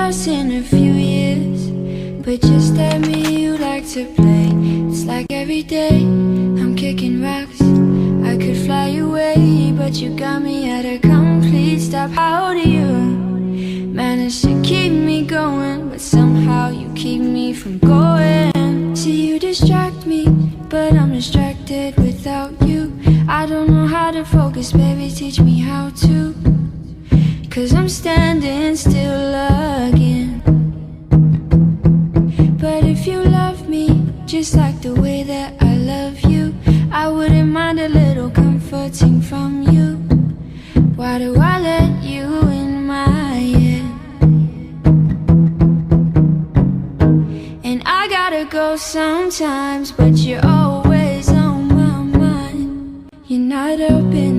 us in a few years, but just tell me you like to play. It's like every day I'm kicking rocks. I could fly away, but you got me at a complete stop. How do you manage to keep me going, but somehow you keep me from going? See, you distract me, but I'm distracted without you. I don't know how to focus, baby, teach me how to. 'Cause I'm standing still again. But if you love me just like the way that I love you, I wouldn't mind a little comforting from you. Why do I let you in my head? And I gotta go sometimes, but you're always on my mind. You're not open